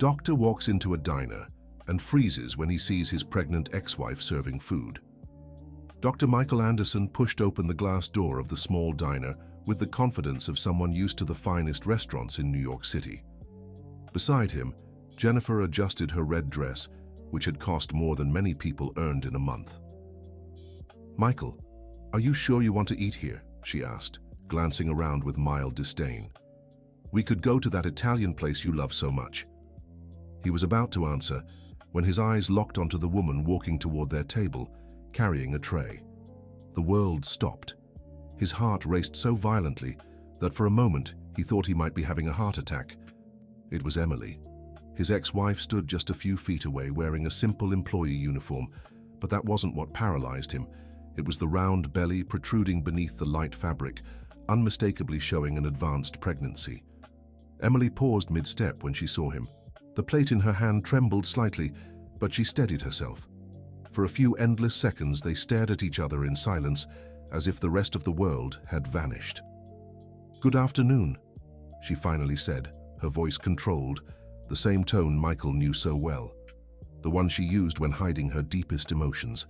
Doctor walks into a diner and freezes when he sees his pregnant ex-wife serving food. Dr. Michael Anderson pushed open the glass door of the small diner with the confidence of someone used to the finest restaurants in New York City. Beside him, Jennifer adjusted her red dress, which had cost more than many people earned in a month. "Michael, are you sure you want to eat here?" she asked, glancing around with mild disdain. "We could go to that Italian place you love so much." He was about to answer when his eyes locked onto the woman walking toward their table, carrying a tray. The world stopped. His heart raced so violently that for a moment he thought he might be having a heart attack. It was Emily. His ex-wife stood just a few feet away wearing a simple employee uniform, but that wasn't what paralyzed him. It was the round belly protruding beneath the light fabric, unmistakably showing an advanced pregnancy. Emily paused mid-step when she saw him. The plate in her hand trembled slightly, but she steadied herself. For a few endless seconds they stared at each other in silence, as if the rest of the world had vanished. "Good afternoon," she finally said, her voice controlled, the same tone Michael knew so well, the one she used when hiding her deepest emotions.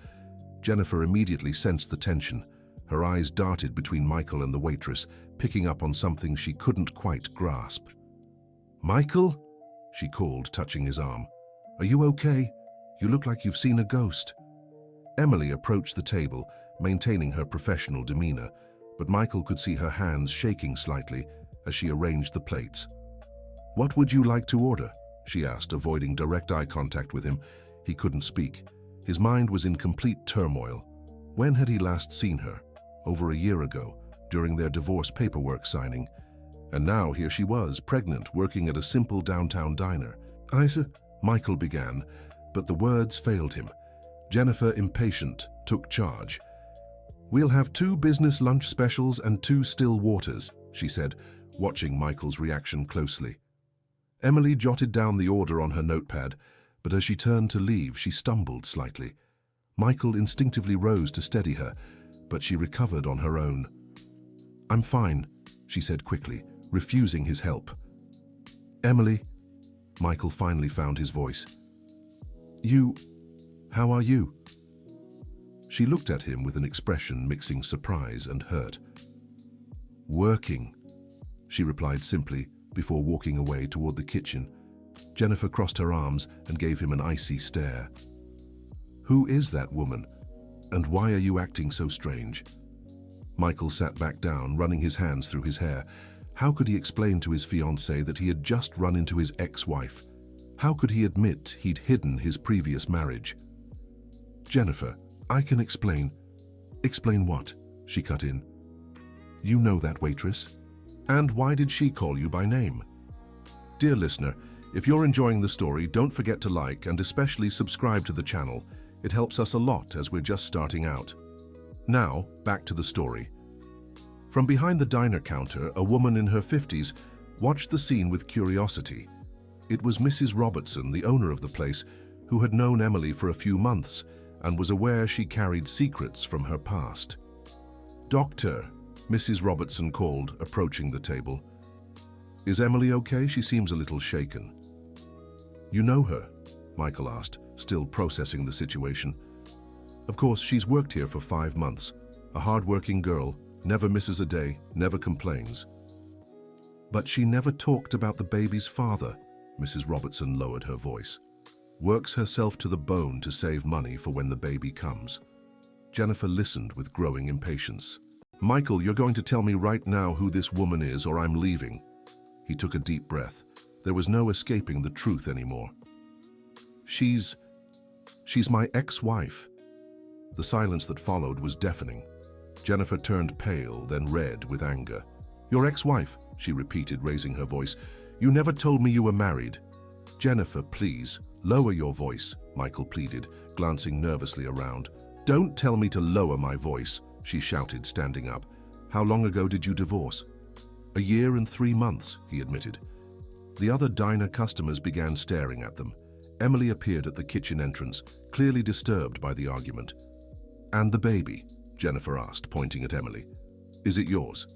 Jennifer immediately sensed the tension. Her eyes darted between Michael and the waitress, picking up on something she couldn't quite grasp. "Michael?" she called, touching his arm. "Are you okay? You look like you've seen a ghost." Emily approached the table, maintaining her professional demeanor, but Michael could see her hands shaking slightly as she arranged the plates. "What would you like to order?" she asked, avoiding direct eye contact with him. He couldn't speak. His mind was in complete turmoil. When had he last seen her? Over a year ago, during their divorce paperwork signing. And now here she was, pregnant, working at a simple downtown diner. Michael began, but the words failed him. Jennifer, impatient, took charge. "We'll have 2 business lunch specials and 2 still waters," she said, watching Michael's reaction closely. Emily jotted down the order on her notepad, but as she turned to leave, she stumbled slightly. Michael instinctively rose to steady her, but she recovered on her own. "I'm fine," she said quickly, refusing his help. "Emily," Michael finally found his voice. How are you?" She looked at him with an expression mixing surprise and hurt. "Working," she replied simply before walking away toward the kitchen. Jennifer crossed her arms and gave him an icy stare. "Who is that woman? And why are you acting so strange?" Michael sat back down, running his hands through his hair. How could he explain to his fiancée that he had just run into his ex-wife? How could he admit he'd hidden his previous marriage? "Jennifer, I can explain." "Explain what?" she cut in. "You know that waitress? And why did she call you by name?" Dear listener, if you're enjoying the story, don't forget to like and especially subscribe to the channel. It helps us a lot as we're just starting out. Now, back to the story. From behind the diner counter, a woman in her 50s watched the scene with curiosity. It was Mrs. Robertson, the owner of the place, who had known Emily for a few months and was aware she carried secrets from her past. "Doctor," Mrs. Robertson called, approaching the table. "Is Emily okay? She seems a little shaken." "You know her?" Michael asked, still processing the situation. "Of course, she's worked here for 5 months. A hard-working girl, never misses a day, never complains." "But she never talked about the baby's father," Mrs. Robertson lowered her voice. "Works herself to the bone to save money for when the baby comes." Jennifer listened with growing impatience. "Michael, you're going to tell me right now who this woman is or I'm leaving." He took a deep breath. There was no escaping the truth anymore. She's my ex-wife." The silence that followed was deafening. Jennifer turned pale, then red with anger. "Your ex-wife," she repeated, raising her voice. "You never told me you were married." "Jennifer, please, lower your voice," Michael pleaded, glancing nervously around. "Don't tell me to lower my voice," she shouted, standing up. "How long ago did you divorce?" "1 year and 3 months, he admitted. The other diner customers began staring at them. Emily appeared at the kitchen entrance, clearly disturbed by the argument. "And the baby?" Jennifer asked, pointing at Emily. "Is it yours?"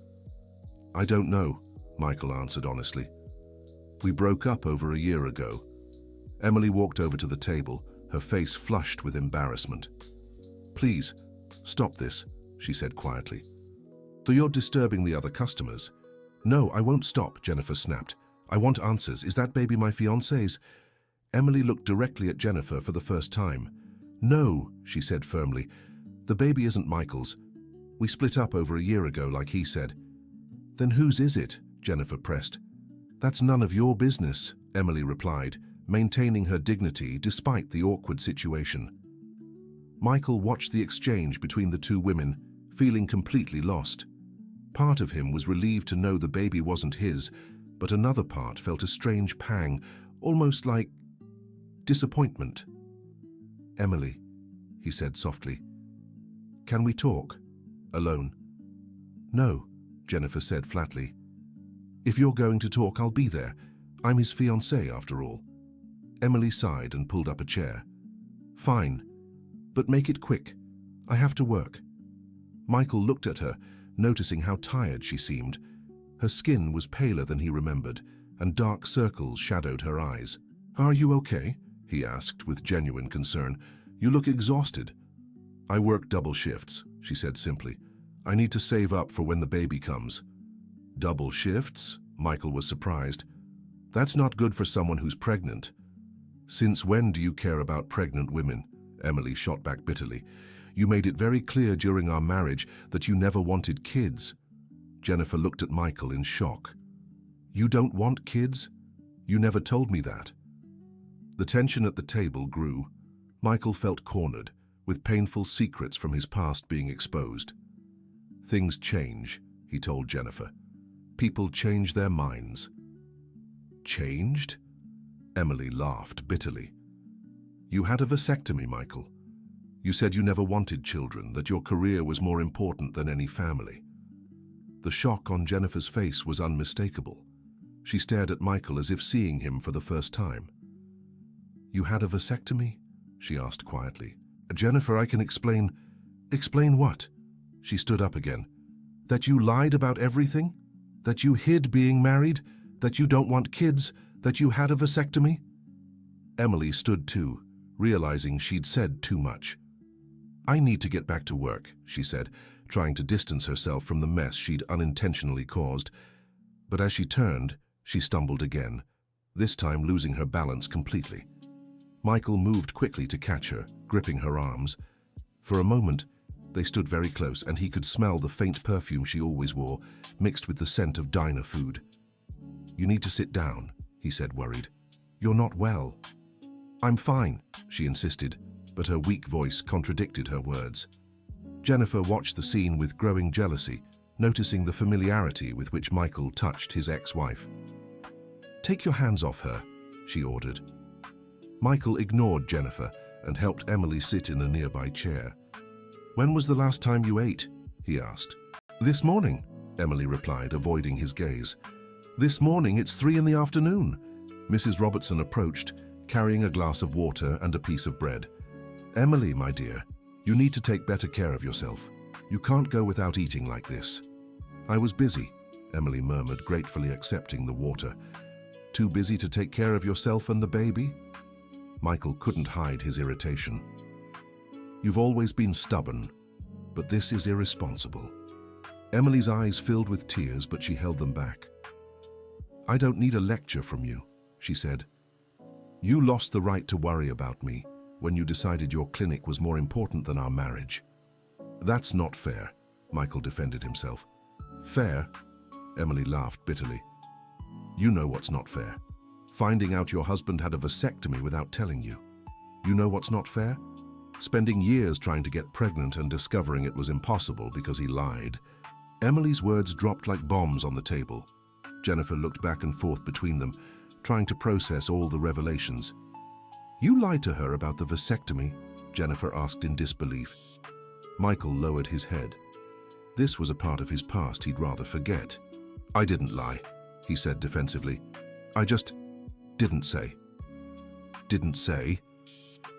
"I don't know," Michael answered honestly. "We broke up over 1 year ago. Emily walked over to the table, her face flushed with embarrassment. "Please, stop this," she said quietly. "Though you're disturbing the other customers." "No, I won't stop," Jennifer snapped. "I want answers. Is that baby my fiancé's?" Emily looked directly at Jennifer for the first time. "No," she said firmly. "The baby isn't Michael's. We split up over a year ago, like he said." "Then whose is it?" Jennifer pressed. "That's none of your business," Emily replied, maintaining her dignity despite the awkward situation. Michael watched the exchange between the two women, feeling completely lost. Part of him was relieved to know the baby wasn't his, but another part felt a strange pang, almost like disappointment. "Emily," he said softly, "can we talk? Alone?" "No," Jennifer said flatly. "If you're going to talk, I'll be there. I'm his fiancée, after all." Emily sighed and pulled up a chair. "Fine, but make it quick. I have to work." Michael looked at her, noticing how tired she seemed. Her skin was paler than he remembered, and dark circles shadowed her eyes. "Are you okay?" he asked with genuine concern. "You look exhausted." "I work double shifts," she said simply. "I need to save up for when the baby comes." "Double shifts?" Michael was surprised. "That's not good for someone who's pregnant." "Since when do you care about pregnant women?" Emily shot back bitterly. "You made it very clear during our marriage that you never wanted kids." Jennifer looked at Michael in shock. "You don't want kids? You never told me that." The tension at the table grew. Michael felt cornered, with painful secrets from his past being exposed. "Things change," he told Jennifer. "People change their minds." "Changed?" Emily laughed bitterly. "You had a vasectomy, Michael. You said you never wanted children, that your career was more important than any family." The shock on Jennifer's face was unmistakable. She stared at Michael as if seeing him for the first time. "You had a vasectomy?" she asked quietly. "Jennifer, I can explain." "Explain what?" She stood up again. "That you lied about everything? That you hid being married? That you don't want kids? That you had a vasectomy?" Emily stood too, realizing she'd said too much. "I need to get back to work," she said, trying to distance herself from the mess she'd unintentionally caused. But as she turned, she stumbled again, this time losing her balance completely. Michael moved quickly to catch her, gripping her arms. For a moment, they stood very close, and he could smell the faint perfume she always wore, mixed with the scent of diner food. "You need to sit down," he said, worried. "You're not well." "I'm fine," she insisted, but her weak voice contradicted her words. Jennifer watched the scene with growing jealousy, noticing the familiarity with which Michael touched his ex-wife. "Take your hands off her," she ordered. Michael ignored Jennifer and helped Emily sit in a nearby chair. "When was the last time you ate?" he asked. "This morning," Emily replied, avoiding his gaze. "This morning? It's 3 in the afternoon." Mrs. Robertson approached, carrying a glass of water and a piece of bread. "Emily, my dear, you need to take better care of yourself. You can't go without eating like this." "I was busy," Emily murmured, gratefully accepting the water. "Too busy to take care of yourself and the baby?" Michael couldn't hide his irritation. "You've always been stubborn, but this is irresponsible." Emily's eyes filled with tears, but she held them back. "I don't need a lecture from you," she said. "You lost the right to worry about me when you decided your clinic was more important than our marriage." "That's not fair," Michael defended himself. "Fair?" Emily laughed bitterly. "You know what's not fair. Finding out your husband had a vasectomy without telling you. You know what's not fair? Spending years trying to get pregnant and discovering it was impossible because he lied." Emily's words dropped like bombs on the table. Jennifer looked back and forth between them, trying to process all the revelations. "You lied to her about the vasectomy?" Jennifer asked in disbelief. Michael lowered his head. This was a part of his past he'd rather forget. "I didn't lie," he said defensively. "I just didn't say." "Didn't say?"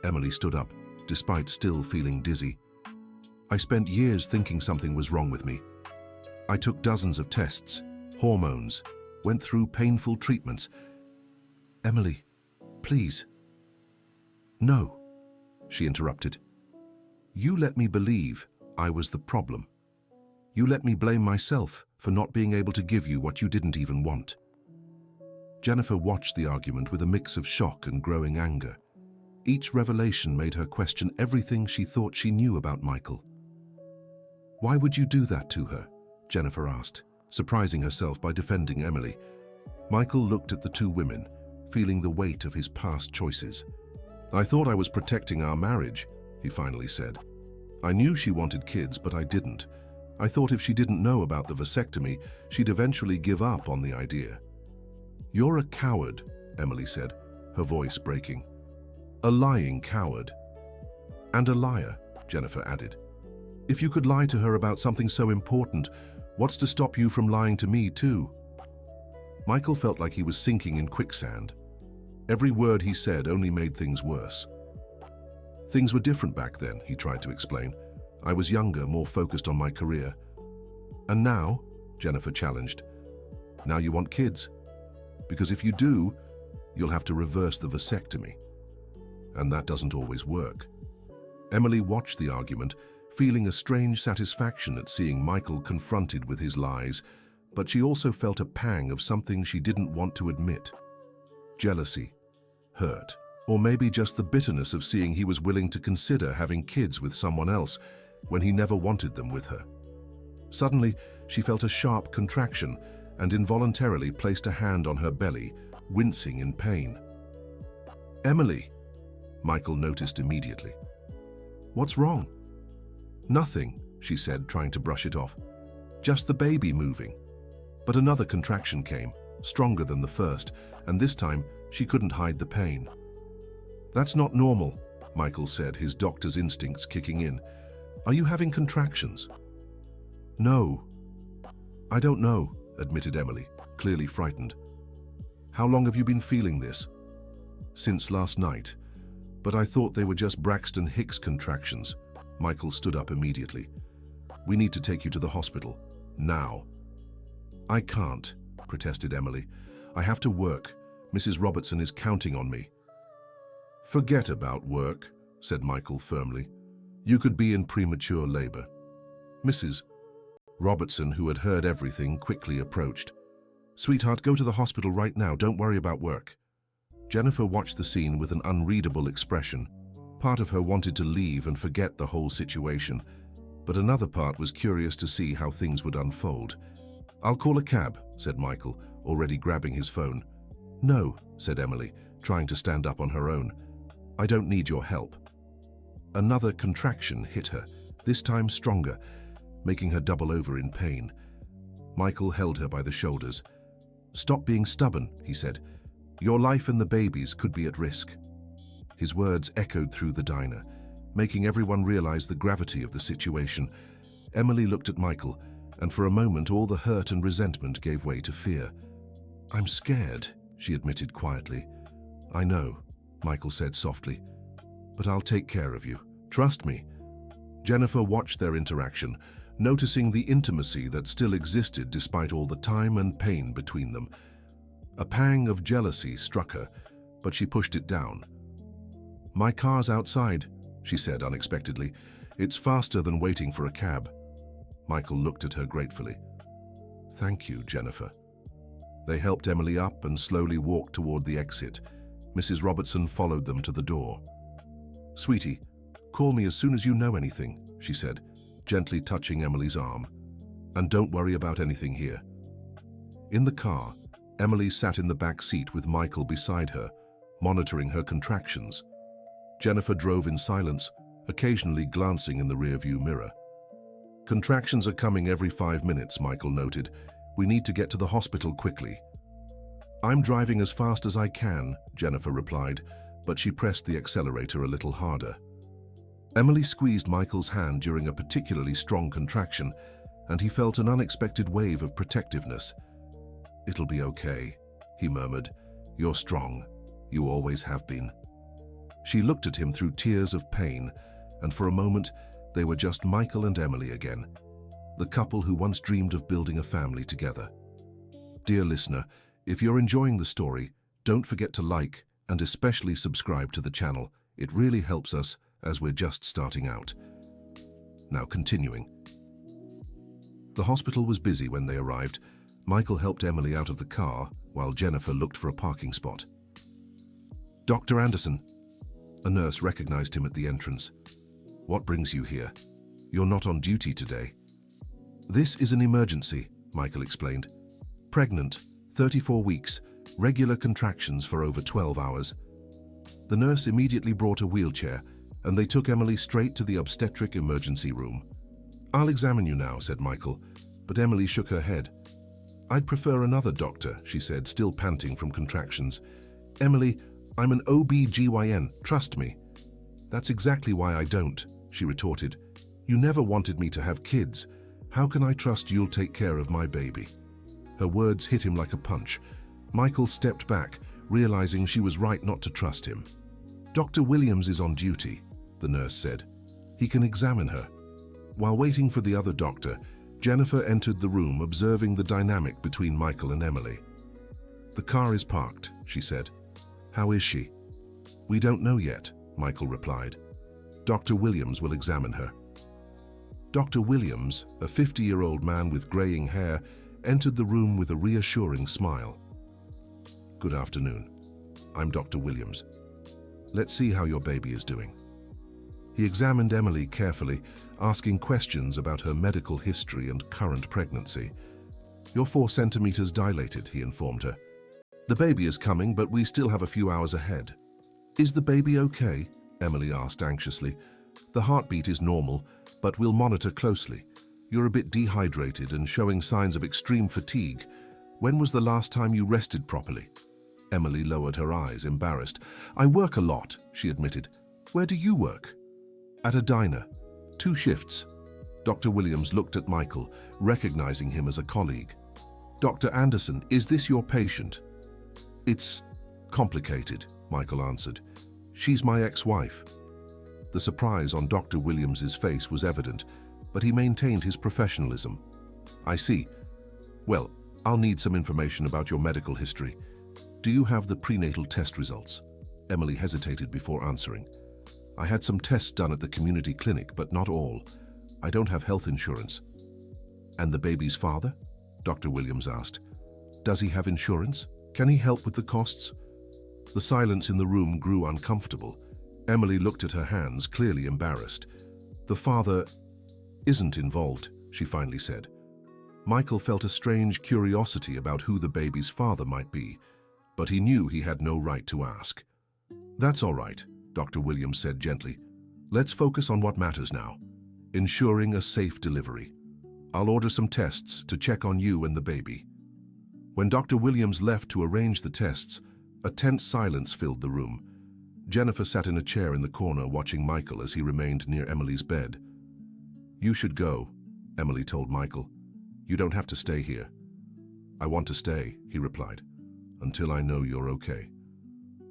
Emily stood up, despite still feeling dizzy. "I spent years thinking something was wrong with me. I took dozens of tests, hormones, went through painful treatments." "Emily, please," No, she interrupted. You let me believe I was the problem. You let me blame myself for not being able to give you what you didn't even want. Jennifer watched the argument with a mix of shock and growing anger. Each revelation made her question everything she thought she knew about Michael. Why would you do that to her? Jennifer asked, surprising herself by defending Emily. Michael looked at the two women, feeling the weight of his past choices. I thought I was protecting our marriage, he finally said. I knew she wanted kids, but I didn't. I thought if she didn't know about the vasectomy, she'd eventually give up on the idea. You're a coward, Emily said, her voice breaking. A lying coward. And a liar, Jennifer added. If you could lie to her about something so important, what's to stop you from lying to me too? Michael felt like he was sinking in quicksand. Every word he said only made things worse. Things were different back then, he tried to explain. I was younger, more focused on my career. And now, Jennifer challenged, now you want kids? Because if you do, you'll have to reverse the vasectomy. And that doesn't always work. Emily watched the argument, feeling a strange satisfaction at seeing Michael confronted with his lies, but she also felt a pang of something she didn't want to admit. Jealousy, hurt, or maybe just the bitterness of seeing he was willing to consider having kids with someone else when he never wanted them with her. Suddenly, she felt a sharp contraction and involuntarily placed a hand on her belly, wincing in pain. Emily, Michael noticed immediately. What's wrong? Nothing, she said, trying to brush it off. Just the baby moving. But another contraction came, stronger than the first, and this time she couldn't hide the pain. That's not normal, Michael said, his doctor's instincts kicking in. Are you having contractions? No. I don't know, admitted Emily, clearly frightened. How long have you been feeling this? Since last night. But I thought they were just Braxton Hicks contractions. Michael stood up immediately. We need to take you to the hospital. Now. I can't, protested Emily. I have to work. Mrs. Robertson is counting on me. Forget about work, said Michael firmly. You could be in premature labor. Mrs. Robertson, who had heard everything, quickly approached. Sweetheart, go to the hospital right now. Don't worry about work. Jennifer watched the scene with an unreadable expression. Part of her wanted to leave and forget the whole situation, but another part was curious to see how things would unfold. I'll call a cab, said Michael, already grabbing his phone. No, said Emily, trying to stand up on her own. I don't need your help. Another contraction hit her, this time stronger, making her double over in pain. Michael held her by the shoulders. Stop being stubborn, he said. Your life and the baby's could be at risk. His words echoed through the diner, making everyone realize the gravity of the situation. Emily looked at Michael, and for a moment all the hurt and resentment gave way to fear. I'm scared, she admitted quietly. I know, Michael said softly, but I'll take care of you. Trust me. Jennifer watched their interaction, noticing the intimacy that still existed despite all the time and pain between them. A pang of jealousy struck her, but she pushed it down. My car's outside, she said unexpectedly. It's faster than waiting for a cab. Michael looked at her gratefully. Thank you, Jennifer. They helped Emily up and slowly walked toward the exit. Mrs. Robertson followed them to the door. Sweetie, call me as soon as you know anything, she said, gently touching Emily's arm. And don't worry about anything here. In the car, Emily sat in the back seat with Michael beside her, monitoring her contractions. Jennifer drove in silence, occasionally glancing in the rearview mirror. Contractions are coming every 5 minutes, Michael noted. We need to get to the hospital quickly. I'm driving as fast as I can, Jennifer replied, but she pressed the accelerator a little harder. Emily squeezed Michael's hand during a particularly strong contraction, and he felt an unexpected wave of protectiveness. It'll be okay, he murmured. You're strong. You always have been. She looked at him through tears of pain, and for a moment, they were just Michael and Emily again, the couple who once dreamed of building a family together. Dear listener, if you're enjoying the story, don't forget to like and especially subscribe to the channel. It really helps us as we're just starting out. Now continuing. The hospital was busy when they arrived. Michael helped Emily out of the car while Jennifer looked for a parking spot. "Dr. Anderson." A nurse recognized him at the entrance. "What brings you here? You're not on duty today." "This is an emergency," Michael explained. "Pregnant, 34 weeks, regular contractions for over 12 hours. The nurse immediately brought a wheelchair, and they took Emily straight to the obstetric emergency room. "I'll examine you now," said Michael, but Emily shook her head. "I'd prefer another doctor," she said, still panting from contractions. "Emily, I'm an OB-GYN, trust me." "That's exactly why I don't," she retorted. "You never wanted me to have kids. How can I trust you'll take care of my baby?" Her words hit him like a punch. Michael stepped back, realizing she was right not to trust him. "Dr. Williams is on duty," the nurse said. "He can examine her." While waiting for the other doctor, Jennifer entered the room, observing the dynamic between Michael and Emily. "The car is parked," she said. "How is she?" "We don't know yet," Michael replied. "Dr. Williams will examine her." Dr. Williams, a 50-year-old man with graying hair, entered the room with a reassuring smile. "Good afternoon. I'm Dr. Williams. Let's see how your baby is doing." He examined Emily carefully, asking questions about her medical history and current pregnancy. "You're 4 centimeters dilated," he informed her. "The baby is coming, but we still have a few hours ahead." "Is the baby okay?" Emily asked anxiously. "The heartbeat is normal, but we'll monitor closely. You're a bit dehydrated and showing signs of extreme fatigue. When was the last time you rested properly?" Emily lowered her eyes, embarrassed. "I work a lot," she admitted. "Where do you work?" "At a diner. 2 shifts." Dr. Williams looked at Michael, recognizing him as a colleague. "Dr. Anderson, is this your patient?" "It's complicated," Michael answered. "She's my ex-wife." The surprise on Dr. Williams's face was evident, but he maintained his professionalism. "I see. Well, I'll need some information about your medical history. Do you have the prenatal test results?" Emily hesitated before answering. "I had some tests done at the community clinic, but not all. I don't have health insurance." "And the baby's father?" Dr. Williams asked. "Does he have insurance? Can he help with the costs?" The silence in the room grew uncomfortable. Emily looked at her hands, clearly embarrassed. "The father isn't involved," she finally said. Michael felt a strange curiosity about who the baby's father might be, but he knew he had no right to ask. "That's all right," Dr. Williams said gently. "Let's focus on what matters now, ensuring a safe delivery. I'll order some tests to check on you and the baby." When Dr. Williams left to arrange the tests, a tense silence filled the room. Jennifer sat in a chair in the corner watching Michael as he remained near Emily's bed. "You should go," Emily told Michael. "You don't have to stay here." "I want to stay," he replied, "until I know you're okay."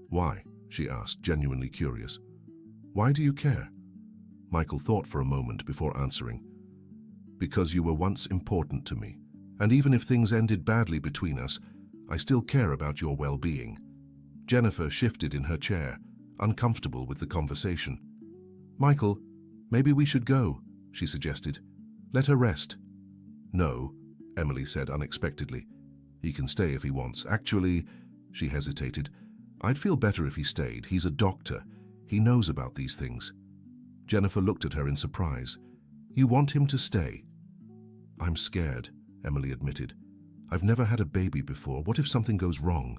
"Why?" she asked, genuinely curious. "Why do you care?" Michael thought for a moment before answering. "Because you were once important to me, and even if things ended badly between us, I still care about your well-being." Jennifer shifted in her chair, uncomfortable with the conversation. "Michael, maybe we should go," she suggested. "Let her rest." "No," Emily said unexpectedly. "He can stay if he wants. Actually," she hesitated, "I'd feel better if he stayed. He's a doctor. He knows about these things." Jennifer looked at her in surprise. "You want him to stay?" "I'm scared," Emily admitted. "I've never had a baby before. What if something goes wrong?"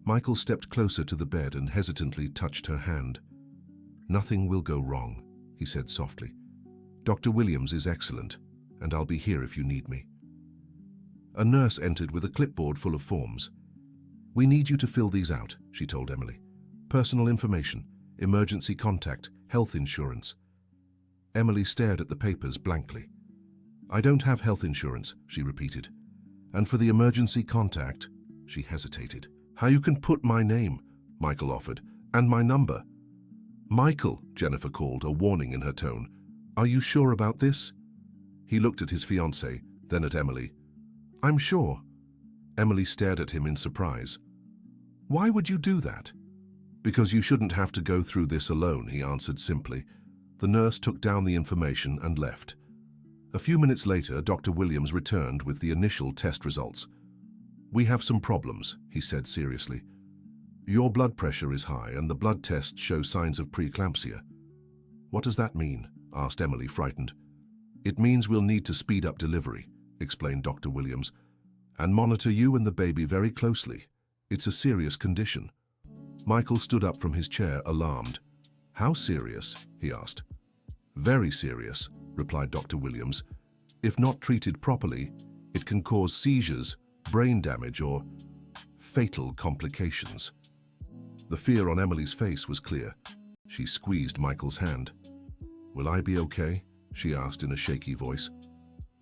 Michael stepped closer to the bed and hesitantly touched her hand. "Nothing will go wrong," he said softly. "Dr. Williams is excellent, and I'll be here if you need me." A nurse entered with a clipboard full of forms. "We need you to fill these out," she told Emily. "Personal information, emergency contact, health insurance." Emily stared at the papers blankly. "I don't have health insurance," she repeated. "And for the emergency contact," she hesitated. "How you can put my name," Michael offered, "and my number." "Michael," Jennifer called, a warning in her tone. "Are you sure about this?" He looked at his fiancée, then at Emily. "I'm sure." Emily stared at him in surprise. "Why would you do that?" Because you shouldn't have to go through this alone, he answered simply. The nurse took down the information and left. A few minutes later, Dr. Williams returned with the initial test results. We have some problems, he said seriously. Your blood pressure is high and the blood tests show signs of preeclampsia. What does that mean? Asked Emily, frightened. It means we'll need to speed up delivery, explained Dr. Williams, and monitor you and the baby very closely. It's a serious condition. Michael stood up from his chair, alarmed. How serious? He asked. Very serious, replied Dr. Williams. If not treated properly, it can cause seizures, brain damage, or fatal complications. The fear on Emily's face was clear. She squeezed Michael's hand. Will I be okay? She asked in a shaky voice.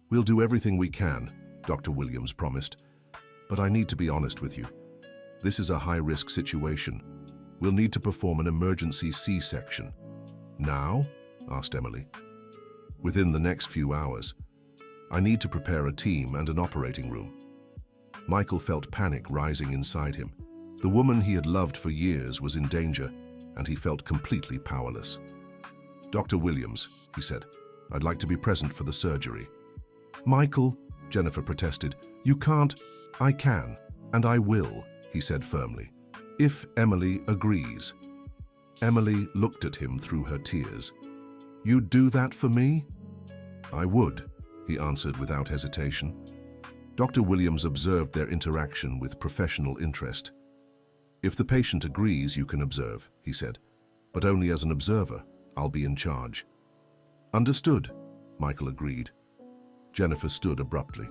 We'll do everything we can, Dr. Williams promised. But I need to be honest with you. This is a high-risk situation. We'll need to perform an emergency C-section. Now? Asked Emily. Within the next few hours. I need to prepare a team and an operating room. Michael felt panic rising inside him. The woman he had loved for years was in danger, and he felt completely powerless. Dr. Williams, he said, I'd like to be present for the surgery. Michael, Jennifer protested, you can't. I can, and I will, he said firmly, if Emily agrees. Emily looked at him through her tears. You'd do that for me? I would, he answered without hesitation. Dr. Williams observed their interaction with professional interest. If the patient agrees, you can observe, he said, but only as an observer. I'll be in charge. Understood, Michael agreed. Jennifer stood abruptly.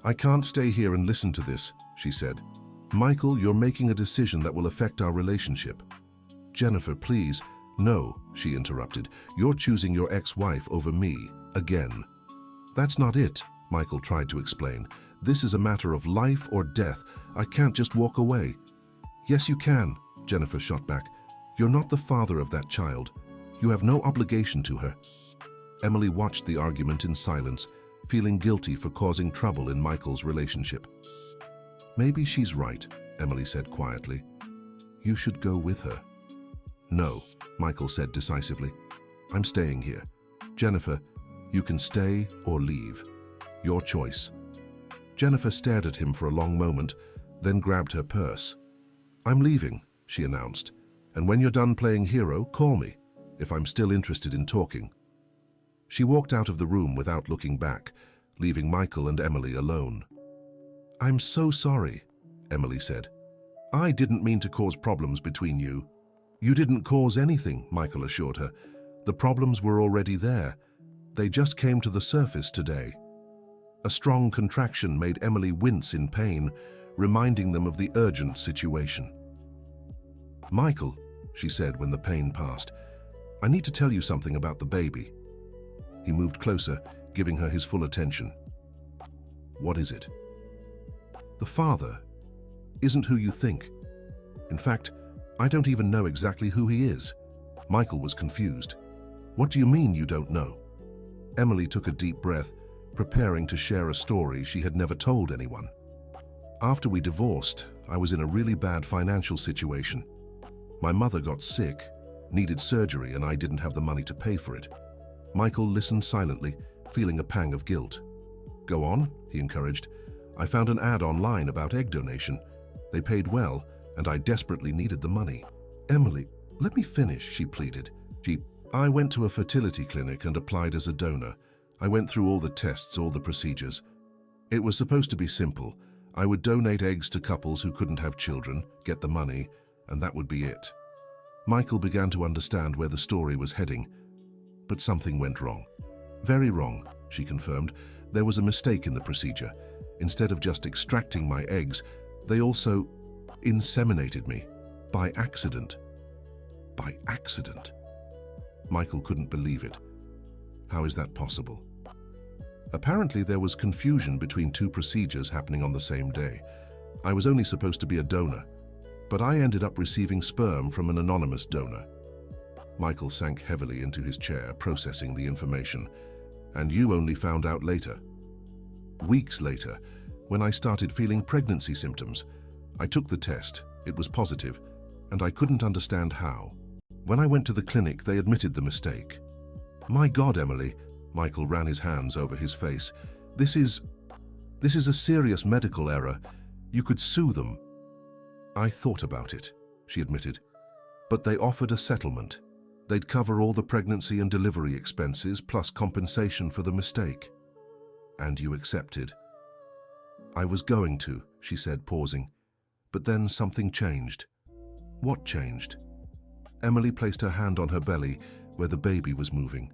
I can't stay here and listen to this, she said. Michael, you're making a decision that will affect our relationship. Jennifer, please. No, she interrupted. You're choosing your ex-wife over me, again. That's not it, Michael tried to explain. This is a matter of life or death. I can't just walk away. Yes, you can, Jennifer shot back. You're not the father of that child. You have no obligation to her. Emily watched the argument in silence, feeling guilty for causing trouble in Michael's relationship. Maybe she's right, Emily said quietly. You should go with her. No, Michael said decisively. I'm staying here. Jennifer, you can stay or leave. Your choice. Jennifer stared at him for a long moment, then grabbed her purse. I'm leaving, she announced, and when you're done playing hero, call me, if I'm still interested in talking. She walked out of the room without looking back, leaving Michael and Emily alone. I'm so sorry, Emily said. I didn't mean to cause problems between you. You didn't cause anything, Michael assured her. The problems were already there. They just came to the surface today. A strong contraction made Emily wince in pain, reminding them of the urgent situation. Michael, she said when the pain passed, I need to tell you something about the baby. He moved closer, giving her his full attention. What is it? The father isn't who you think. In fact, I don't even know exactly who he is. Michael was confused. What do you mean you don't know? Emily took a deep breath, preparing to share a story she had never told anyone. After we divorced, I was in a really bad financial situation. My mother got sick, needed surgery, and I didn't have the money to pay for it. Michael listened silently, feeling a pang of guilt. Go on, he encouraged. I found an ad online about egg donation. They paid well, and I desperately needed the money. Emily, let me finish, she pleaded. I went to a fertility clinic and applied as a donor. I went through all the tests, all the procedures. It was supposed to be simple. I would donate eggs to couples who couldn't have children, get the money, and that would be it. Michael began to understand where the story was heading, but something went wrong. Very wrong, she confirmed. There was a mistake in the procedure. Instead of just extracting my eggs, they also inseminated me. By accident. By accident. Michael couldn't believe it. How is that possible? Apparently there was confusion between two procedures happening on the same day. I was only supposed to be a donor, but I ended up receiving sperm from an anonymous donor. Michael sank heavily into his chair, processing the information. And you only found out later. Weeks later, when I started feeling pregnancy symptoms. I took the test. It was positive, and I couldn't understand how. When I went to the clinic, they admitted the mistake. My God, Emily, Michael ran his hands over his face. This is a serious medical error. You could sue them. I thought about it, she admitted, but they offered a settlement. They'd cover all the pregnancy and delivery expenses plus compensation for the mistake. And you accepted? I was going to, she said, pausing. But then something changed. What changed? Emily placed her hand on her belly, where the baby was moving.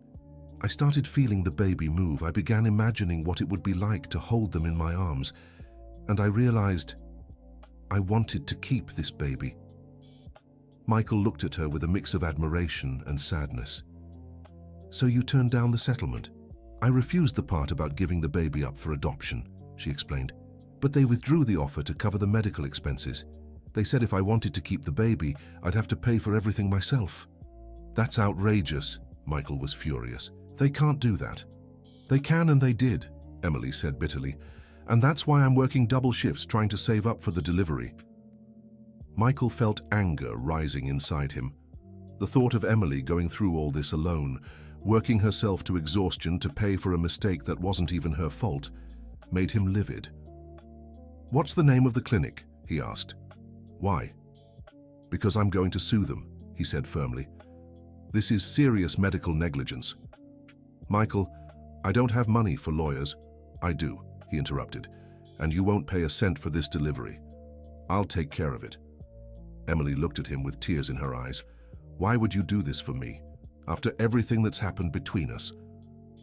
I started feeling the baby move. I began imagining what it would be like to hold them in my arms, and I realized I wanted to keep this baby. Michael looked at her with a mix of admiration and sadness. So you turned down the settlement? I refused the part about giving the baby up for adoption, she explained. But they withdrew the offer to cover the medical expenses. They said if I wanted to keep the baby, I'd have to pay for everything myself. That's outrageous, Michael was furious. They can't do that. They can and they did, Emily said bitterly. And that's why I'm working double shifts trying to save up for the delivery. Michael felt anger rising inside him. The thought of Emily going through all this alone, working herself to exhaustion to pay for a mistake that wasn't even her fault, made him livid. What's the name of the clinic? He asked. Why? Because I'm going to sue them, he said firmly. This is serious medical negligence. Michael, I don't have money for lawyers. I do, he interrupted, and you won't pay a cent for this delivery. I'll take care of it. Emily looked at him with tears in her eyes. Why would you do this for me, after everything that's happened between us?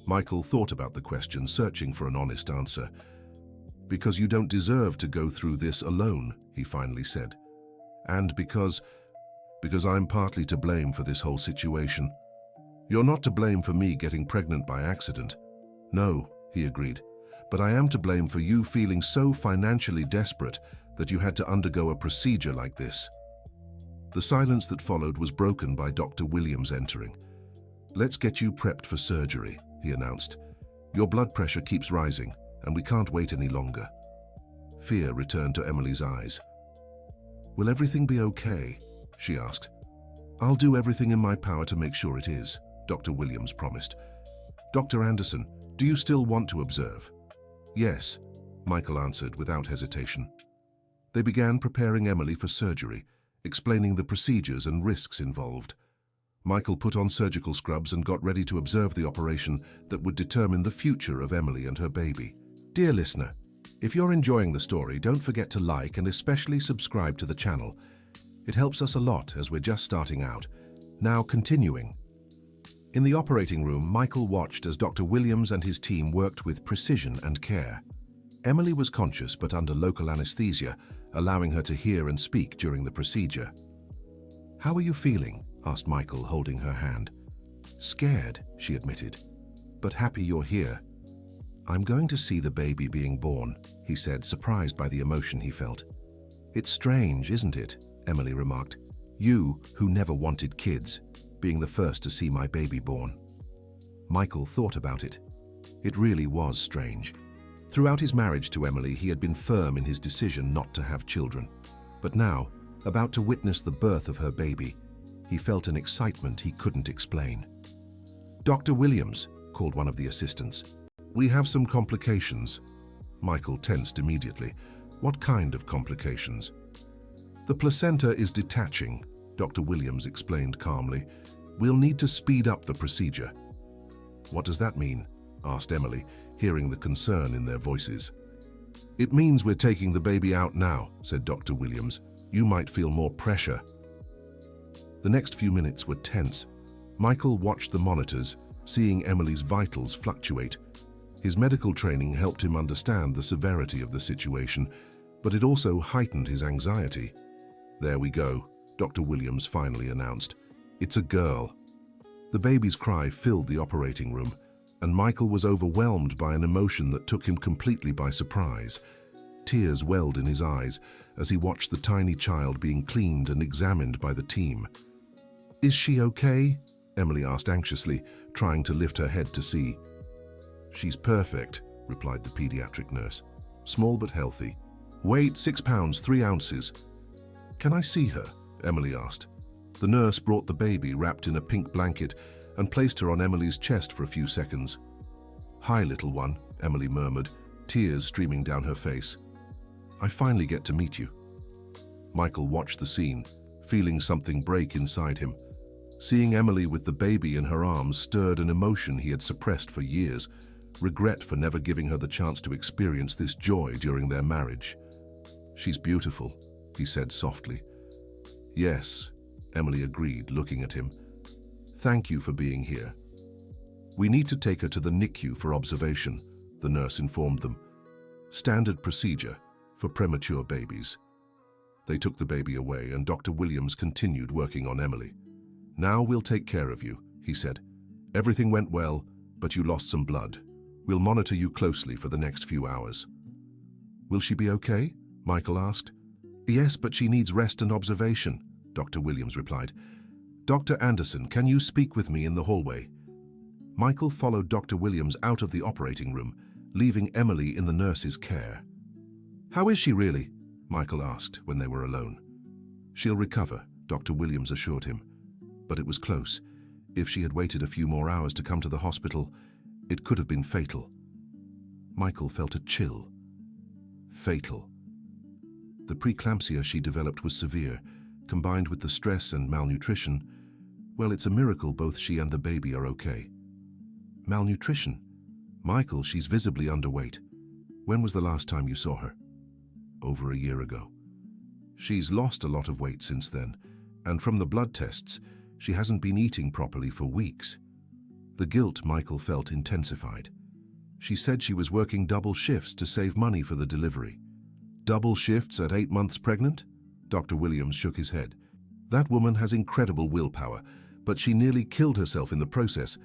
Michael thought about the question, searching for an honest answer. Because you don't deserve to go through this alone, he finally said. And because I'm partly to blame for this whole situation. You're not to blame for me getting pregnant by accident. No, he agreed, but I am to blame for you feeling so financially desperate that you had to undergo a procedure like this. The silence that followed was broken by Dr. Williams entering. Let's get you prepped for surgery, he announced. Your blood pressure keeps rising, and we can't wait any longer. Fear returned to Emily's eyes. Will everything be okay? She asked. I'll do everything in my power to make sure it is, Dr. Williams promised. Dr. Anderson, do you still want to observe? Yes, Michael answered without hesitation. They began preparing Emily for surgery, explaining the procedures and risks involved. Michael put on surgical scrubs and got ready to observe the operation that would determine the future of Emily and her baby. Dear listener, if you're enjoying the story, don't forget to like and especially subscribe to the channel. It helps us a lot as we're just starting out. Now continuing. In the operating room, Michael watched as Dr. Williams and his team worked with precision and care. Emily was conscious but under local anesthesia, allowing her to hear and speak during the procedure. How are you feeling? Asked Michael, holding her hand. Scared, she admitted, but happy you're here. I'm going to see the baby being born, he said, surprised by the emotion he felt. It's strange, isn't it? Emily remarked. You, who never wanted kids, being the first to see my baby born. Michael thought about it. It really was strange. Throughout his marriage to Emily, he had been firm in his decision not to have children. But now, about to witness the birth of her baby, he felt an excitement he couldn't explain. Dr. Williams, called one of the assistants. We have some complications. Michael tensed immediately. What kind of complications? The placenta is detaching, Dr. Williams explained calmly. We'll need to speed up the procedure. What does that mean? Asked Emily, hearing the concern in their voices. It means we're taking the baby out now, said Dr. Williams. You might feel more pressure. The next few minutes were tense. Michael watched the monitors, seeing Emily's vitals fluctuate. His medical training helped him understand the severity of the situation, but it also heightened his anxiety. There we go, Dr. Williams finally announced. It's a girl. The baby's cry filled the operating room, and Michael was overwhelmed by an emotion that took him completely by surprise. Tears welled in his eyes as he watched the tiny child being cleaned and examined by the team. Is she okay? Emily asked anxiously, trying to lift her head to see. She's perfect, replied the pediatric nurse. Small but healthy. Weight 6 pounds 3 ounces. Can I see her? Emily asked. The nurse brought the baby wrapped in a pink blanket and placed her on Emily's chest for a few seconds. "Hi, little one," Emily murmured, tears streaming down her face. "I finally get to meet you." Michael watched the scene, feeling something break inside him. Seeing Emily with the baby in her arms stirred an emotion he had suppressed for years, regret for never giving her the chance to experience this joy during their marriage. "She's beautiful," he said softly. "Yes," Emily agreed, looking at him. "Thank you for being here." "We need to take her to the NICU for observation," the nurse informed them. "Standard procedure for premature babies." They took the baby away and Dr. Williams continued working on Emily. "Now we'll take care of you," he said. "Everything went well, but you lost some blood. We'll monitor you closely for the next few hours." "Will she be okay?" Michael asked. "Yes, but she needs rest and observation," Dr. Williams replied. "Dr. Anderson, can you speak with me in the hallway?" Michael followed Dr. Williams out of the operating room, leaving Emily in the nurse's care. "How is she really?" Michael asked when they were alone. "She'll recover," Dr. Williams assured him. But it was close. If she had waited a few more hours to come to the hospital, it could have been fatal. Michael felt a chill. Fatal. The preeclampsia she developed was severe, combined with the stress and malnutrition. Well, it's a miracle both she and the baby are okay. Malnutrition? Michael, she's visibly underweight. When was the last time you saw her? Over a year ago. She's lost a lot of weight since then, and from the blood tests, she hasn't been eating properly for weeks. The guilt Michael felt intensified. She said she was working double shifts to save money for the delivery. Double shifts at 8 months pregnant? Dr. Williams shook his head. That woman has incredible willpower, but she nearly killed herself in the process.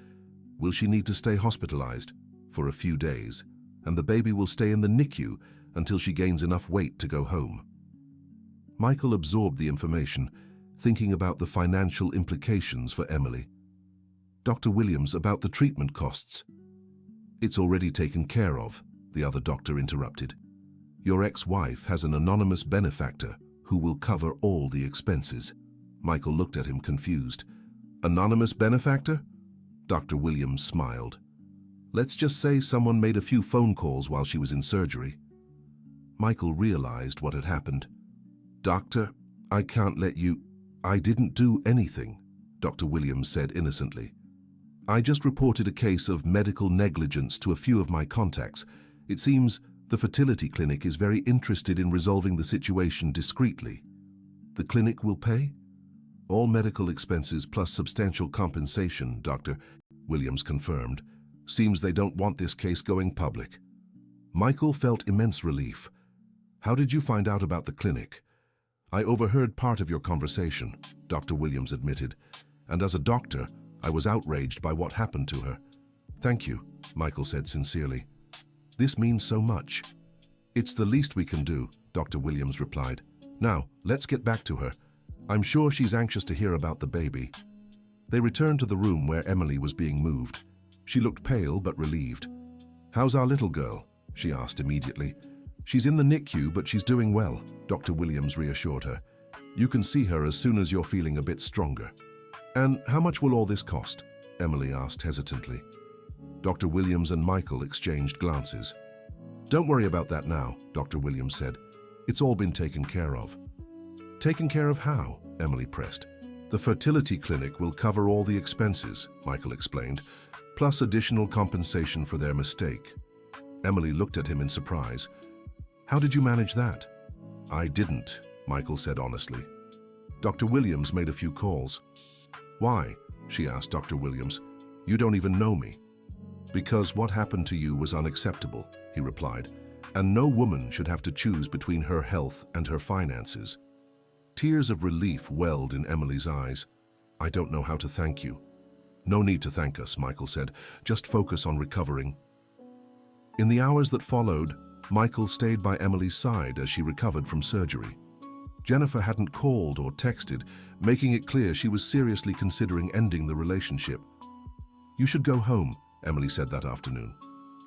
Will she need to stay hospitalized? For a few days, and the baby will stay in the NICU until she gains enough weight to go home. Michael absorbed the information, thinking about the financial implications for Emily. Dr. Williams, about the treatment costs. It's already taken care of, the other doctor interrupted. Your ex-wife has an anonymous benefactor who will cover all the expenses. Michael looked at him confused. Anonymous benefactor? Dr. Williams smiled. Let's just say someone made a few phone calls while she was in surgery. Michael realized what had happened. Doctor, I can't let you... I didn't do anything, Dr. Williams said innocently. I just reported a case of medical negligence to a few of my contacts. It seems the fertility clinic is very interested in resolving the situation discreetly. The clinic will pay? All medical expenses plus substantial compensation, Dr. Williams confirmed. Seems they don't want this case going public. Michael felt immense relief. How did you find out about the clinic? I overheard part of your conversation, Dr. Williams admitted, and as a doctor, I was outraged by what happened to her. Thank you, Michael said sincerely. This means so much. It's the least we can do, Dr. Williams replied. Now, let's get back to her. I'm sure she's anxious to hear about the baby. They returned to the room where Emily was being moved. She looked pale but relieved. How's our little girl? She asked immediately. She's in the NICU, but she's doing well, Dr. Williams reassured her. You can see her as soon as you're feeling a bit stronger. And how much will all this cost? Emily asked hesitantly. Dr. Williams and Michael exchanged glances. Don't worry about that now, Dr. Williams said. It's all been taken care of. Taken care of how? Emily pressed. The fertility clinic will cover all the expenses, Michael explained, plus additional compensation for their mistake. Emily looked at him in surprise. How did you manage that? I didn't, Michael said honestly. Dr. Williams made a few calls. Why? She asked Dr. Williams. You don't even know me. Because what happened to you was unacceptable, he replied, and no woman should have to choose between her health and her finances. Tears of relief welled in Emily's eyes. I don't know how to thank you. No need to thank us, Michael said. Just focus on recovering. In the hours that followed, Michael stayed by Emily's side as she recovered from surgery. Jennifer hadn't called or texted, making it clear she was seriously considering ending the relationship. You should go home, Emily said that afternoon.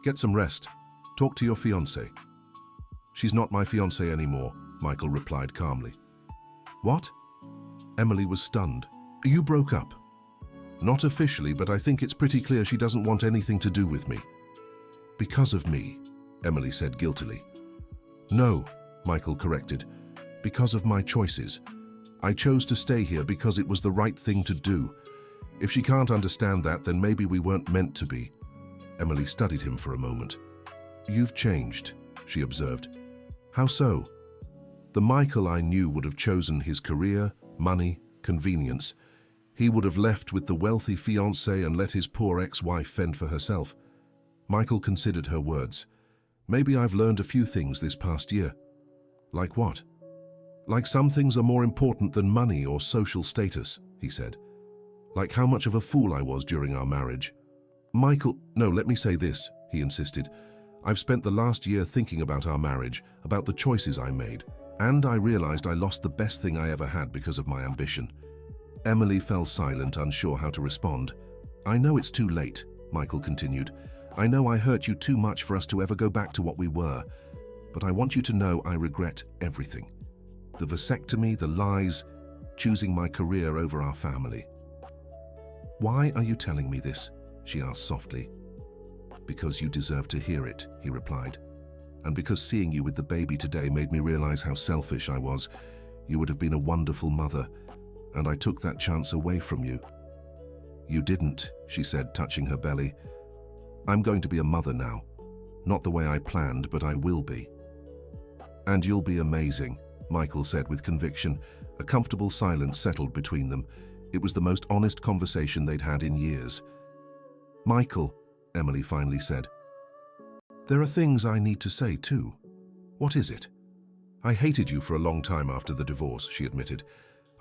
Get some rest. Talk to your fiancée. She's not my fiancée anymore, Michael replied calmly. What? Emily was stunned. You broke up? Not officially, but I think it's pretty clear she doesn't want anything to do with me. Because of me, Emily said guiltily. No, Michael corrected. Because of my choices. I chose to stay here because it was the right thing to do. If she can't understand that, then maybe we weren't meant to be. Emily studied him for a moment. You've changed, she observed. How so? The Michael I knew would have chosen his career, money, convenience. He would have left with the wealthy fiancé and let his poor ex-wife fend for herself. Michael considered her words. Maybe I've learned a few things this past year. Like what? Like some things are more important than money or social status, he said. Like how much of a fool I was during our marriage. Michael, no, let me say this, he insisted. I've spent the last year thinking about our marriage, about the choices I made, and I realized I lost the best thing I ever had because of my ambition. Emily fell silent, unsure how to respond. I know it's too late, Michael continued. I know I hurt you too much for us to ever go back to what we were, but I want you to know I regret everything. The vasectomy, the lies, choosing my career over our family. Why are you telling me this? She asked softly. Because you deserve to hear it, he replied. And because seeing you with the baby today made me realize how selfish I was. You would have been a wonderful mother, and I took that chance away from you. You didn't, she said, touching her belly. I'm going to be a mother now. Not the way I planned, but I will be. And you'll be amazing, Michael said with conviction. A comfortable silence settled between them. It was the most honest conversation they'd had in years. Michael, Emily finally said. There are things I need to say too. What is it? I hated you for a long time after the divorce, she admitted.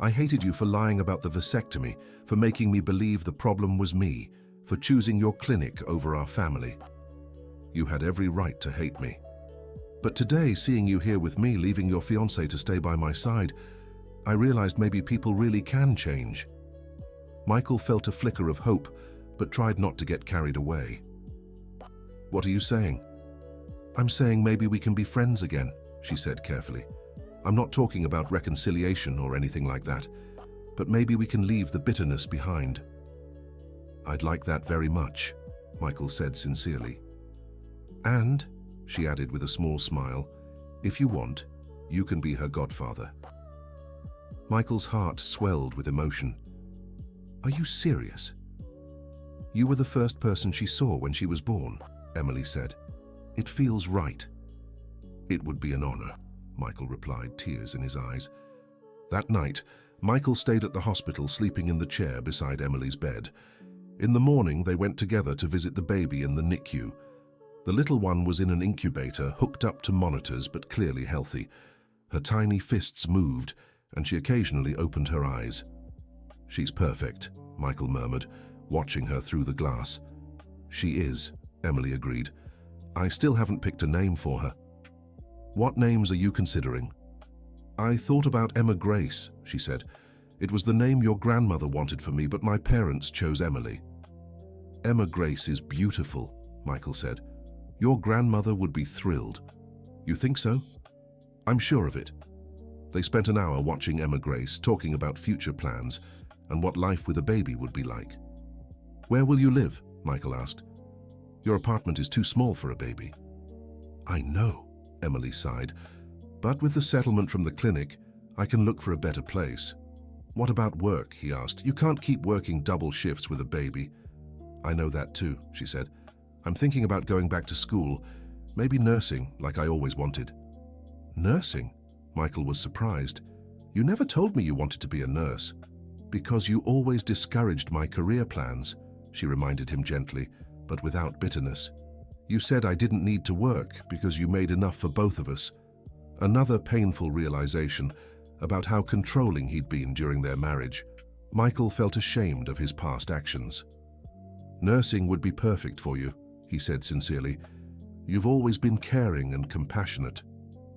I hated you for lying about the vasectomy, for making me believe the problem was me, for choosing your clinic over our family. You had every right to hate me. But today, seeing you here with me, leaving your fiancé to stay by my side, I realized maybe people really can change. Michael felt a flicker of hope, but tried not to get carried away. What are you saying? I'm saying maybe we can be friends again, she said carefully. I'm not talking about reconciliation or anything like that, but maybe we can leave the bitterness behind. I'd like that very much, Michael said sincerely. And, she added with a small smile, if you want, you can be her godfather. Michael's heart swelled with emotion. Are you serious? You were the first person she saw when she was born, Emily said. It feels right. It would be an honor, Michael replied, tears in his eyes. That night, Michael stayed at the hospital, sleeping in the chair beside Emily's bed. In the morning, they went together to visit the baby in the NICU. The little one was in an incubator, hooked up to monitors, but clearly healthy. Her tiny fists moved, and she occasionally opened her eyes. She's perfect, Michael murmured, watching her through the glass. She is, Emily agreed. I still haven't picked a name for her. What names are you considering? I thought about Emma Grace, she said. It was the name your grandmother wanted for me, but my parents chose Emily. Emma Grace is beautiful, Michael said. Your grandmother would be thrilled. You think so? I'm sure of it. They spent an hour watching Emma Grace, talking about future plans and what life with a baby would be like. Where will you live? Michael asked. Your apartment is too small for a baby. I know, Emily sighed, but with the settlement from the clinic, I can look for a better place. What about work? He asked. You can't keep working double shifts with a baby. I know that too, she said. I'm thinking about going back to school, maybe nursing like I always wanted. Nursing? Michael was surprised. You never told me you wanted to be a nurse. Because you always discouraged my career plans, she reminded him gently, but without bitterness. You said I didn't need to work because you made enough for both of us. Another painful realization about how controlling he'd been during their marriage. Michael felt ashamed of his past actions. Nursing would be perfect for you, he said sincerely. You've always been caring and compassionate.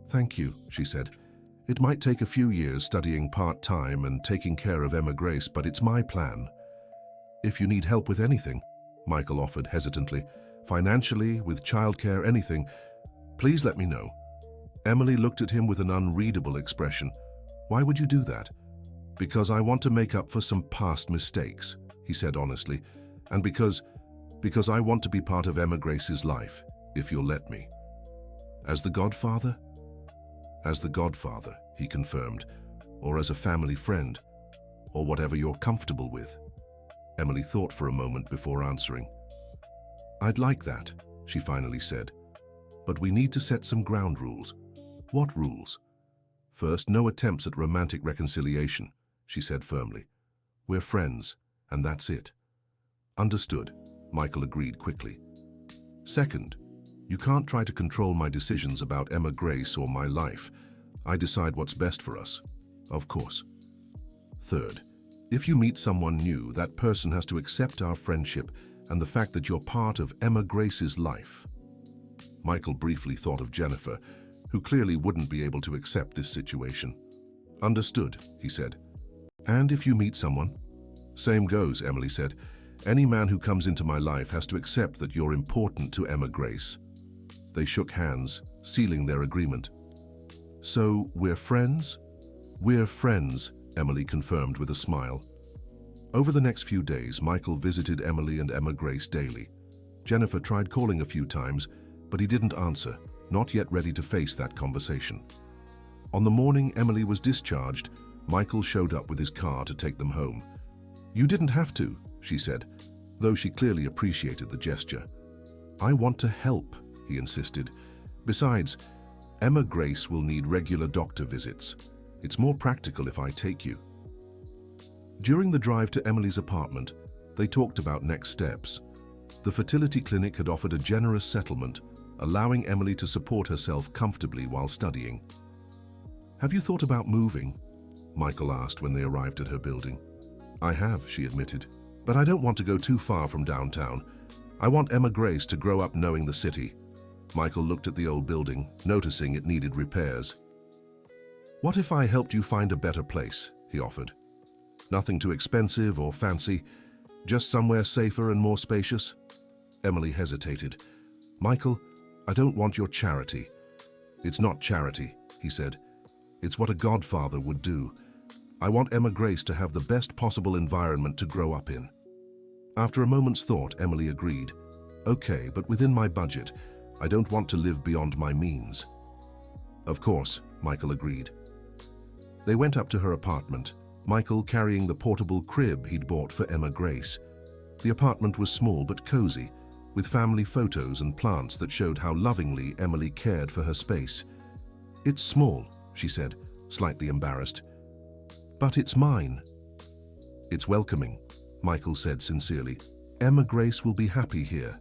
Thank you, she said. It might take a few years studying part-time and taking care of Emma Grace, but it's my plan. If you need help with anything, Michael offered hesitantly, financially, with childcare, anything, please let me know. Emily looked at him with an unreadable expression. Why would you do that? Because I want to make up for some past mistakes, he said honestly, and because I want to be part of Emma Grace's life, if you'll let me. As the godfather? As the godfather, he confirmed, or as a family friend, or whatever you're comfortable with. Emily thought for a moment before answering. I'd like that, she finally said. But we need to set some ground rules. What rules? First, no attempts at romantic reconciliation, she said firmly. We're friends, and that's it. Understood, Michael agreed quickly. Second, you can't try to control my decisions about Emma Grace or my life. I decide what's best for us, of course. Third, if you meet someone new, that person has to accept our friendship and the fact that you're part of Emma Grace's life. Michael briefly thought of Jennifer, who clearly wouldn't be able to accept this situation. Understood, he said. And if you meet someone? Same goes, Emily said. Any man who comes into my life has to accept that you're important to Emma Grace. They shook hands, sealing their agreement. So, we're friends? We're friends, Emily confirmed with a smile. Over the next few days, Michael visited Emily and Emma Grace daily. Jennifer tried calling a few times, but he didn't answer, not yet ready to face that conversation. On the morning Emily was discharged, Michael showed up with his car to take them home. You didn't have to, she said, though she clearly appreciated the gesture. I want to help, he insisted. Besides, Emma Grace will need regular doctor visits. It's more practical if I take you. During the drive to Emily's apartment, they talked about next steps. The fertility clinic had offered a generous settlement, allowing Emily to support herself comfortably while studying. Have you thought about moving? Michael asked when they arrived at her building. I have, she admitted, but I don't want to go too far from downtown. I want Emma Grace to grow up knowing the city. Michael looked at the old building, noticing it needed repairs. What if I helped you find a better place? He offered. Nothing too expensive or fancy, just somewhere safer and more spacious? Emily hesitated. Michael, I don't want your charity. It's not charity, he said. It's what a godfather would do. I want Emma Grace to have the best possible environment to grow up in. After a moment's thought, Emily agreed. Okay, but within my budget. I don't want to live beyond my means. Of course, Michael agreed. They went up to her apartment, Michael carrying the portable crib he'd bought for Emma Grace. The apartment was small but cozy, with family photos and plants that showed how lovingly Emily cared for her space. It's small, she said, slightly embarrassed. But it's mine. It's welcoming, Michael said sincerely. Emma Grace will be happy here.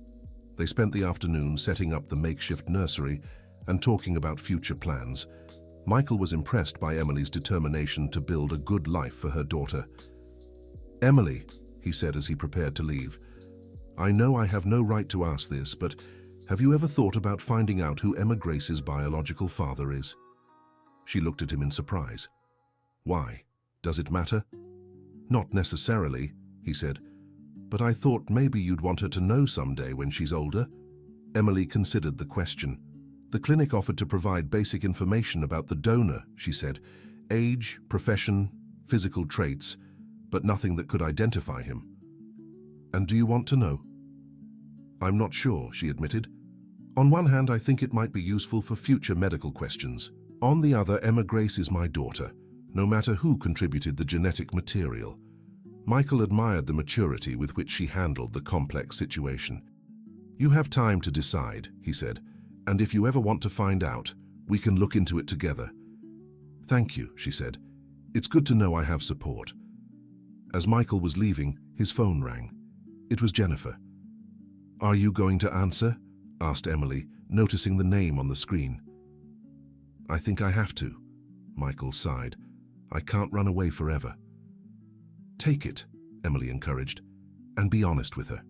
They spent the afternoon setting up the makeshift nursery and talking about future plans. Michael was impressed by Emily's determination to build a good life for her daughter. Emily, he said as he prepared to leave, I know I have no right to ask this, but have you ever thought about finding out who Emma Grace's biological father is? She looked at him in surprise. Why? Does it matter? Not necessarily, he said, but I thought maybe you'd want her to know someday when she's older. Emily considered the question. The clinic offered to provide basic information about the donor, she said. Age, profession, physical traits, but nothing that could identify him. And do you want to know? I'm not sure, she admitted. On one hand, I think it might be useful for future medical questions. On the other, Emma Grace is my daughter, no matter who contributed the genetic material. Michael admired the maturity with which she handled the complex situation. You have time to decide, he said, and if you ever want to find out, we can look into it together. Thank you, she said. It's good to know I have support. As Michael was leaving, his phone rang. It was Jennifer. Are you going to answer? Asked Emily, noticing the name on the screen. I think I have to, Michael sighed. I can't run away forever. Take it, Emily encouraged, and be honest with her.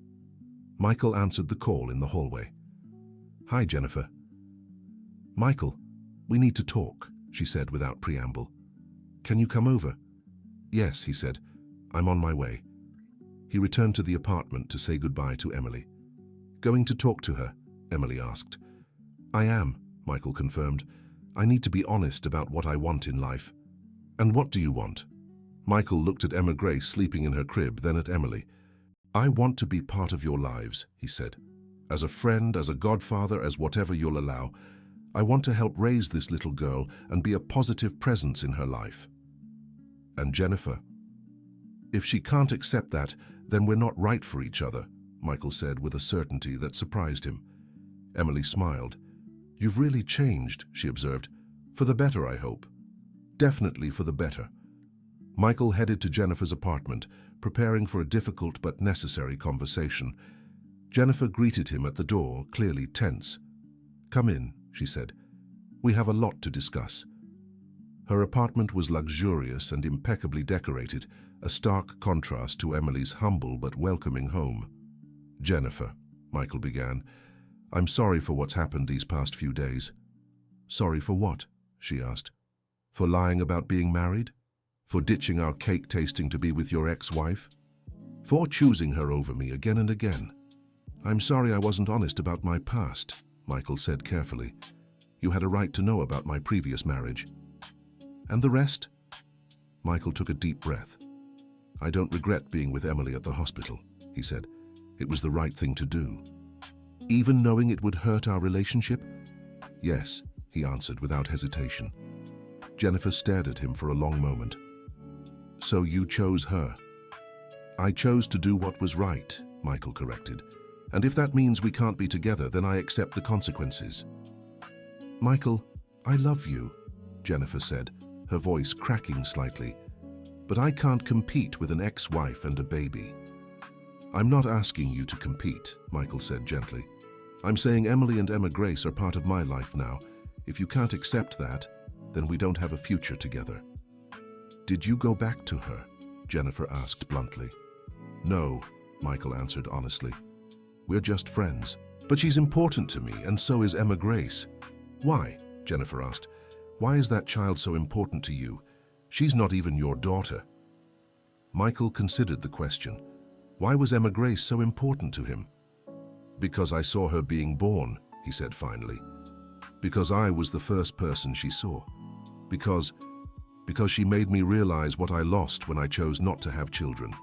Michael answered the call in the hallway. Hi, Jennifer. Michael, we need to talk, she said without preamble. Can you come over? Yes, he said. I'm on my way. He returned to the apartment to say goodbye to Emily. Going to talk to her? Emily asked. I am, Michael confirmed. I need to be honest about what I want in life. And what do you want? Michael looked at Emma Grace sleeping in her crib, then at Emily. "I want to be part of your lives," he said. "As a friend, as a godfather, as whatever you'll allow. I want to help raise this little girl and be a positive presence in her life." "And Jennifer?" "If she can't accept that, then we're not right for each other," Michael said with a certainty that surprised him. Emily smiled. "You've really changed," she observed. "For the better, I hope." "Definitely for the better." Michael headed to Jennifer's apartment, preparing for a difficult but necessary conversation. Jennifer greeted him at the door, clearly tense. "Come in," she said. "We have a lot to discuss." Her apartment was luxurious and impeccably decorated, a stark contrast to Emily's humble but welcoming home. "Jennifer," Michael began, "I'm sorry for what's happened these past few days." "Sorry for what?" she asked. "For lying about being married? For ditching our cake tasting to be with your ex-wife? For choosing her over me again and again?" "I'm sorry I wasn't honest about my past," Michael said carefully. "You had a right to know about my previous marriage." "And the rest?" Michael took a deep breath. "I don't regret being with Emily at the hospital," he said. "It was the right thing to do." "Even knowing it would hurt our relationship?" "Yes," he answered without hesitation. Jennifer stared at him for a long moment. "So you chose her?" "I chose to do what was right," Michael corrected. "And if that means we can't be together, then I accept the consequences." "Michael, I love you," Jennifer said, her voice cracking slightly. "But I can't compete with an ex-wife and a baby." "I'm not asking you to compete," Michael said gently. "I'm saying Emily and Emma Grace are part of my life now. If you can't accept that, then we don't have a future together." "Did you go back to her?" Jennifer asked bluntly. "No," Michael answered honestly. "We're just friends. But she's important to me, and so is Emma Grace." "Why?" Jennifer asked. "Why is that child so important to you? She's not even your daughter." Michael considered the question. Why was Emma Grace so important to him? "Because I saw her being born," he said finally. "Because I was the first person she saw. Because she made me realize what I lost when I chose not to have children."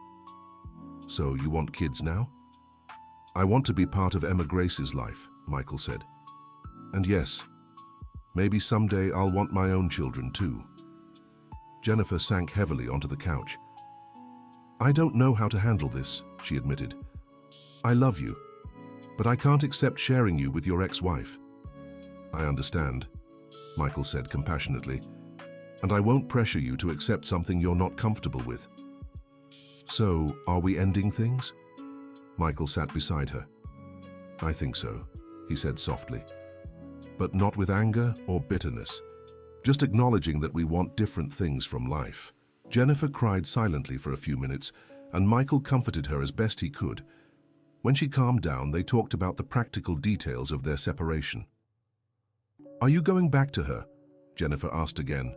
"So you want kids now?" "I want to be part of Emma Grace's life," Michael said. "And yes, maybe someday I'll want my own children too." Jennifer sank heavily onto the couch. "I don't know how to handle this," she admitted. "I love you, but I can't accept sharing you with your ex-wife." "I understand," Michael said compassionately. "And I won't pressure you to accept something you're not comfortable with." "So, are we ending things?" Michael sat beside her. "I think so," he said softly. "But not with anger or bitterness. Just acknowledging that we want different things from life." Jennifer cried silently for a few minutes, and Michael comforted her as best he could. When she calmed down, they talked about the practical details of their separation. "Are you going back to her?" Jennifer asked again.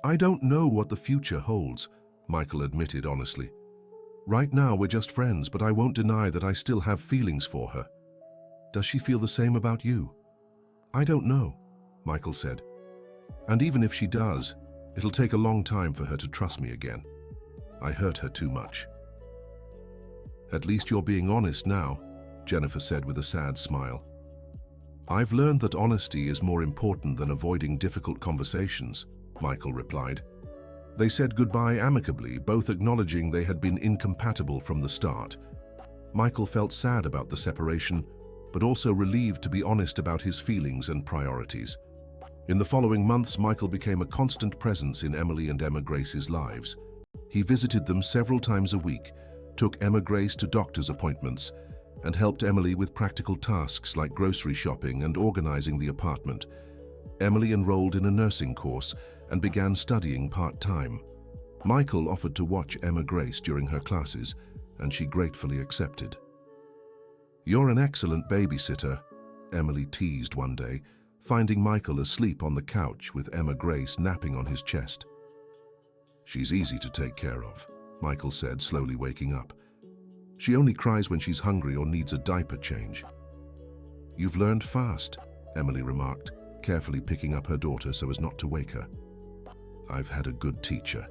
"I don't know what the future holds," Michael admitted honestly. "Right now we're just friends, but I won't deny that I still have feelings for her." "Does she feel the same about you?" "I don't know," Michael said. "And even if she does, it'll take a long time for her to trust me again. I hurt her too much." "At least you're being honest now," Jennifer said with a sad smile. "I've learned that honesty is more important than avoiding difficult conversations," Michael replied. They said goodbye amicably, both acknowledging they had been incompatible from the start. Michael felt sad about the separation, but also relieved to be honest about his feelings and priorities. In the following months, Michael became a constant presence in Emily and Emma Grace's lives. He visited them several times a week, took Emma Grace to doctor's appointments, and helped Emily with practical tasks like grocery shopping and organizing the apartment. Emily enrolled in a nursing course and began studying part-time. Michael offered to watch Emma Grace during her classes, and she gratefully accepted. "You're an excellent babysitter," Emily teased one day, finding Michael asleep on the couch with Emma Grace napping on his chest. "She's easy to take care of," Michael said, slowly waking up. "She only cries when she's hungry or needs a diaper change." "You've learned fast," Emily remarked, carefully picking up her daughter so as not to wake her. "I've had a good teacher,"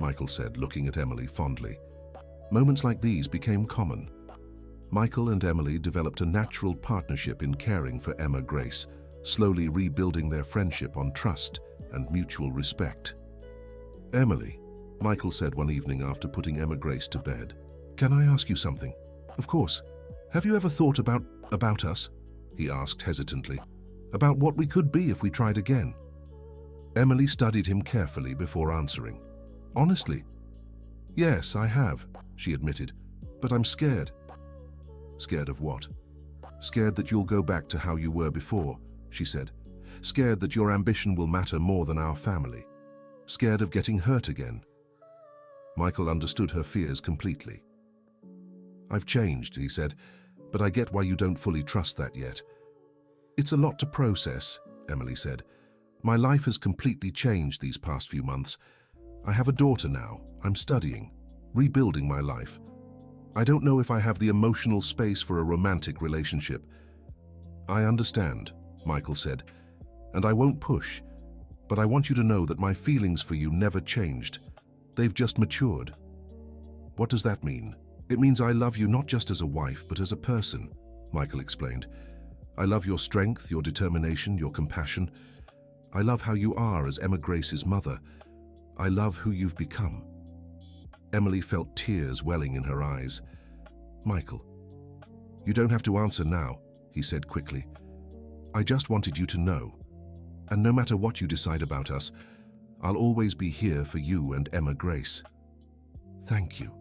Michael said, looking at Emily fondly. Moments like these became common. Michael and Emily developed a natural partnership in caring for Emma Grace, slowly rebuilding their friendship on trust and mutual respect. "Emily," Michael said one evening after putting Emma Grace to bed, "can I ask you something?" "Of course. Have you ever thought about us?" he asked hesitantly. "About what we could be if we tried again?" Emily studied him carefully before answering. "Honestly, yes, I have," she admitted, "but I'm scared." "Scared of what?" "Scared that you'll go back to how you were before," she said. "Scared that your ambition will matter more than our family. Scared of getting hurt again." Michael understood her fears completely. "I've changed," he said, "but I get why you don't fully trust that yet." "It's a lot to process," Emily said. "My life has completely changed these past few months. I have a daughter now. I'm studying, rebuilding my life. I don't know if I have the emotional space for a romantic relationship." "I understand," Michael said, "and I won't push, but I want you to know that my feelings for you never changed. They've just matured." "What does that mean?" "It means I love you not just as a wife, but as a person," Michael explained. "I love your strength, your determination, your compassion. I love how you are as Emma Grace's mother. I love who you've become." Emily felt tears welling in her eyes. "Michael, you don't have to answer now," he said quickly. "I just wanted you to know. And no matter what you decide about us, I'll always be here for you and Emma Grace." "Thank you,"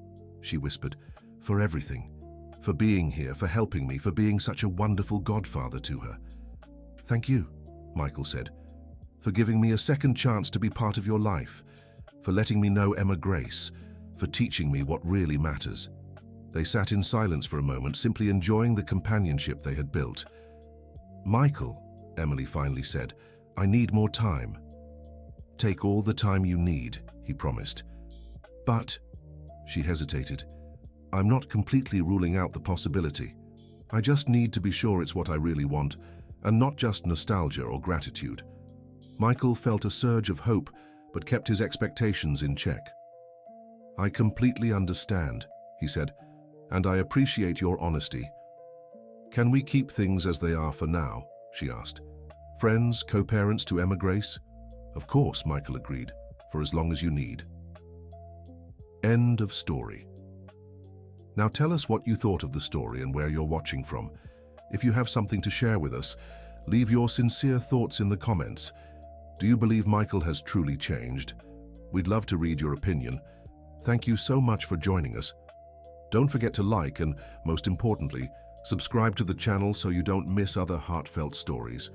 she whispered, "for everything, for being here, for helping me, for being such a wonderful godfather to her." "Thank you," Michael said, "for giving me a second chance to be part of your life, for letting me know Emma Grace, for teaching me what really matters." They sat in silence for a moment, simply enjoying the companionship they had built. "Michael," Emily finally said, "I need more time." "Take all the time you need," he promised. "But," she hesitated, "I'm not completely ruling out the possibility. I just need to be sure it's what I really want, and not just nostalgia or gratitude." Michael felt a surge of hope, but kept his expectations in check. "I completely understand," he said, "and I appreciate your honesty. Can we keep things as they are for now?" she asked. "Friends, co-parents to Emma Grace?" "Of course," Michael agreed, "for as long as you need." End of story. Now tell us what you thought of the story and where you're watching from. If you have something to share with us, leave your sincere thoughts in the comments. Do you believe Michael has truly changed? We'd love to read your opinion. Thank you so much for joining us. Don't forget to like and, most importantly, subscribe to the channel so you don't miss other heartfelt stories.